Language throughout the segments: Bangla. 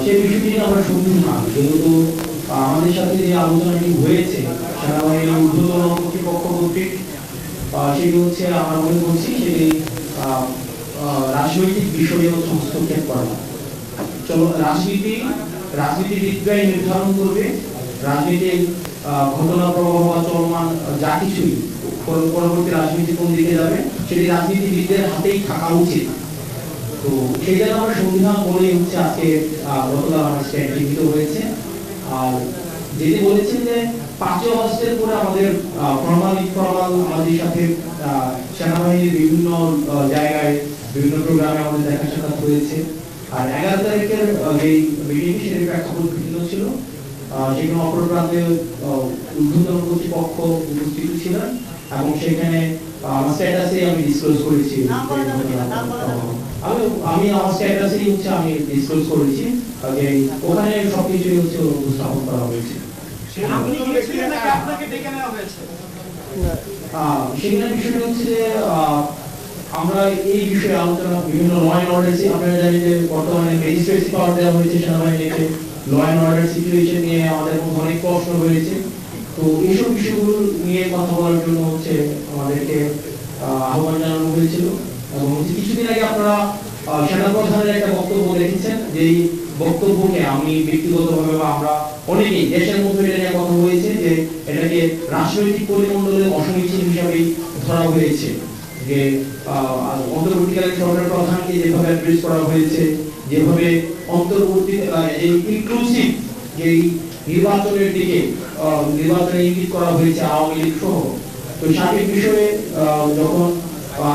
সেই বিষয়টি নিয়ে আমরা সন্দিহান, যেহেতু আমাদের সাথে যে আলোচনাটি হয়েছে সেনাবাহিনীর ঊর্ধ্বতন কর্তৃপক্ষ কর্তৃক, সেটি হচ্ছে আমরা মনে করছি সেটি রাজনৈতিক বিষয়ে হস্তক্ষেপ করা। চলো রাজনীতিবিদরাই নির্ধারণ করবে রাজনীতির ঘটনা প্রবাহ বা চলমান যা কিছুই পরবর্তী রাজনীতি কোন দিকে যাবে সেটি রাজনীতিবিদদের হাতেই থাকা উচিত। তো সেই জন্য আমরা সংবিধান বলে হচ্ছে আজকে গতকাল আমার স্ট্যান্ড লিখিত হয়েছে। আর যেটি বলেছেন যে 5 আগস্টের পরে আমাদের ফর্মাল আমাদের সাথে সেনাবাহিনীর বিভিন্ন জায়গায় বিভিন্ন প্রোগ্রামে আমাদের দেখা সাক্ষাৎ হয়েছে। আর 11 তারিখের যে মিটিং সেটার প্রেক্ষাপট ভিন্ন ছিল, সেখানে অপর প্রান্তে ঊর্ধ্বতন কর্তৃপক্ষ উপস্থিত ছিলেন এবং সেখানে আমার স্ট্যাটাসে আমি ডিসক্লোজ করেছি, আমি আমার স্ট্যাটাসেই হচ্ছে আমি ডিসক্লোজ করেছি যে ওখানে সবকিছুই হচ্ছে উপস্থাপন করা হয়েছে। সেখানে বিষয়টা হচ্ছে যে আমরা এই বিষয়ে আলোচনা বিভিন্ন ল অ্যান্ড অর্ডার, আপনারা জানেন যে বর্তমানে ম্যাজিস্ট্রেসি পাওয়ার দেওয়া হয়েছে সেনাবাহিনীকে, ল অ্যান্ড অর্ডার সিচুয়েশন নিয়ে আমাদের মধ্যে অনেক প্রশ্ন রয়েছে। তো এইসব বিষয়গুলো নিয়ে কথা বলার জন্য হচ্ছে আমাদেরকে আহ্বান জানানো হয়েছিল। এবং কিছুদিন আগে আপনারা সেনাপ্রধানের একটা বক্তব্য দেখেছেন, যেই বক্তব্যকে আমি ব্যক্তিগতভাবে বা আমরা অনেকেই দেশের মধ্যে এটা নিয়ে কথা হয়েছে যে এটাকে রাজনৈতিক পরিমণ্ডলের অসমীচীন হিসাবেই ধরা হয়েছে। যে অন্তর্বর্তীকালীন সরকার প্রধানকে যেভাবে অ্যাড্রেস করা হয়েছে, যেভাবে অন্তর্বর্তী ইনক্লুসিভ যেই নির্বাচনের দিকে নির্বাচনে ইঙ্গিত করা হয়েছে আওয়ামী লীগ সহ, তো সার্বিক বিষয়ে যখন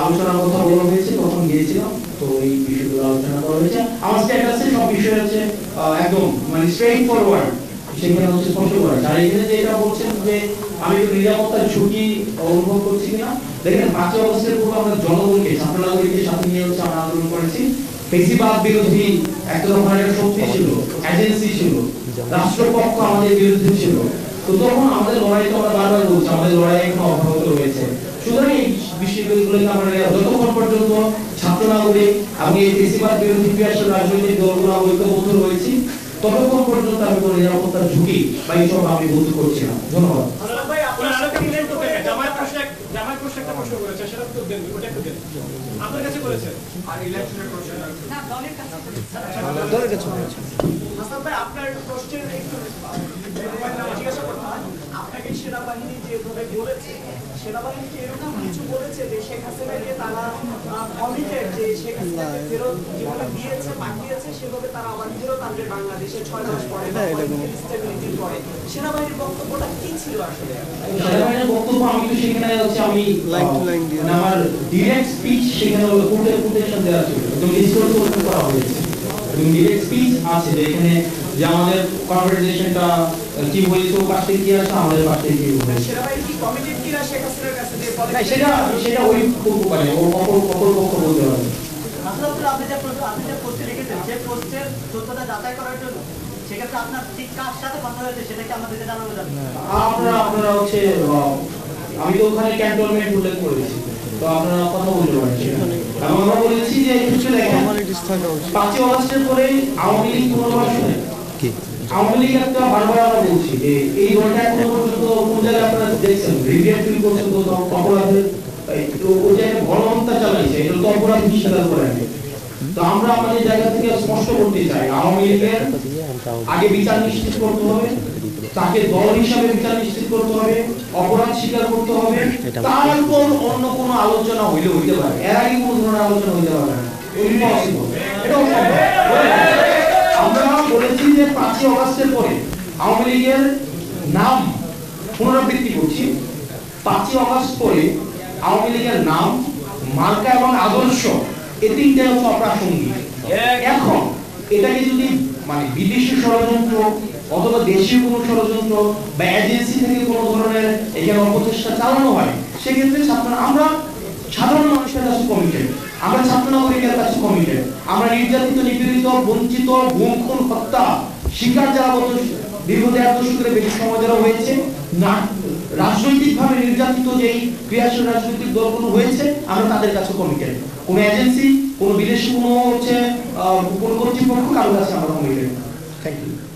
আলোচনার কথা বলা হয়েছে তখন গিয়েছিলাম, তো এই বিষয়গুলো আলোচনা করা হয়েছে। আমার স্ট্যাটাসে সব বিষয় হচ্ছে একদম মানে স্ট্রেইট ফরওয়ার্ড, সেখানে হচ্ছে স্পষ্ট করা। আর এখানে যে এটা বলছেন যে আমি একটু নিরাপত্তার ঝুঁকি অনুভব করছি কিনা, দেখেন 5 আগস্টের পূর্বে আমরা জনগণকে ছাত্র নাগরিকদের সাথে নিয়ে হচ্ছে আমরা আন্দোলন করেছি। ফেসিবাদ বিরোধী একটা ধরনের শক্তি ছিল, এজেন্সি ছিল, রাষ্ট্রপক্ষ আমাদের বিরুদ্ধে ছিল। তো তখন আমাদের লড়াই তো আমরা বারবার বলছি, আমাদের লড়াই এখন অব্যাহত রয়েছে। সুতরাং এই বিষয়গুলোকে আমরা যতক্ষণ পর্যন্ত ছাত্র নাগরিক এবং এই ফেসিবাদ বিরোধী রাজনৈতিক দলগুলো ঐক্যবদ্ধ রয়েছি ততক্ষণ পর্যন্ত আমি কোনো নিরাপত্তার ঝুঁকি বা এইসব আমি বলতে করছি না। ধন্যবাদ। আপনার কাছে করেছেন আর ইলেকশনের প্রশ্ন না দলের কাছে হাসান ভাই আপনার প্রশ্নের একটু জিজ্ঞাসা করতে হয়, আপনাকে সেনাবাহিনী যেভাবে বলেছে, সেনাবাহিনী কি এরকম কিছু বলেছে যে শেখ হাসিনাকে তারা কমিটেড, যে শেখ হাসিনাকে ফেরত যেভাবে দিয়েছে পাঠিয়েছে সেভাবে তারা আবার ফেরত আনবে বাংলাদেশে 6 মাস পরে স্টেবিলিটির পরে? সেনাবাহিনীর বক্তব্যটা কি ছিল আসলে? সেনাবাহিনীর বক্তব্য আমি তো সেখানে হচ্ছে আমি লাইন টু লাইন দিয়ে আমার ডিরেক্ট স্পিচ সেখানে কোটেশন দেওয়া ছিল, একদম ডিসক্লোজ করা হয়েছে, এবং ডিরেক্ট স্পিচ আছে যেখানে যে আমাদের কনভারসেশনটা কি হয়েছে, ও পাশে কি আছে, আমাদের পাশে কি হয়েছে। সেনাবাহিনী কি কমিটেড কিনা শেখ হাসিনার কাছে যে বলে? না, সেটা ওই বলতে পারে, ও অপর পক্ষ বলতে পারে। আসলে আপনি যে পোস্টে লিখেছেন সেই পোস্টের তথ্যটা যাচাই করার জন্য সেক্ষেত্রে আপনার ঠিক কার সাথে কথা হয়েছে সেটা কি আমাদেরকে জানানো যাবে? আপনারা হচ্ছে আমি তো ওখানে ক্যান্টনমেন্ট উল্লেখ করেছি, তো আপনারা কথা বলতে পারেন। এবং আমরা বলেছি যে 5 আগস্টের পরে আওয়ামী লীগ পুনর্বাসনে আওয়ামী লীগ একটা বারবার আমরা বলছি যে এই দলটা এখনো পর্যন্ত কোন জায়গায় আপনারা দেখছেন রিভিউ ফিল করছেন তো অপরাধের ওই জায়গায় গণহত্যা চালাইছে, এটা তো অপরাধ স্বীকার করে নেই। তো আমরা আমাদের জায়গা থেকে স্পষ্ট করতে চাই আওয়ামী লীগের আগে বিচার নিশ্চিত করতে হবে, তাকে দল হিসাবে বিচার নিশ্চিত করতে হবে, অপরাধ স্বীকার করতে হবে, তারপর অন্য কোনো আলোচনা হইতে পারে, এর আগে কোনো ধরনের আলোচনা হইতে পারে না, ইম্পসিবল। এটা আমরা বলেছি যে 5 আগস্টের পরে আওয়ামী লীগের নাম পুনরাবৃত্তি করছি, 5 আগস্ট পরে আওয়ামী লীগের নাম, মার্কা এবং আদর্শ এই তিনটাই হচ্ছে অপ্রাসঙ্গিক। এখন এটাকে যদি মানে বিদেশি ষড়যন্ত্র অথবা দেশীয় কোনো ষড়যন্ত্র বা এজেন্সি থেকে কোনো ধরনের এখানে অপচেষ্টা চালানো হয়, সেক্ষেত্রে আমরা সাধারণ মানুষের কাছে কমিটেড, আমরা ছাত্র নাগরিকের কাছে কমিটেড, আমরা নির্যাতিত নিপীড়িত বঞ্চিত গুম খুন হত্যা শিকার যারা দীর্ঘ 1.5 দশকের বেশি সময় যারা হয়েছে না রাজনৈতিকভাবে নির্যাতিত যেই ক্রিয়াশীল রাজনৈতিক দলগুলো হয়েছে আমরা তাদের কাছে কমিটেড। কোনো এজেন্সি, কোনো বিদেশি কোনো কর্তৃপক্ষ কারো কাছে আমরা কমিটেড। Thank you.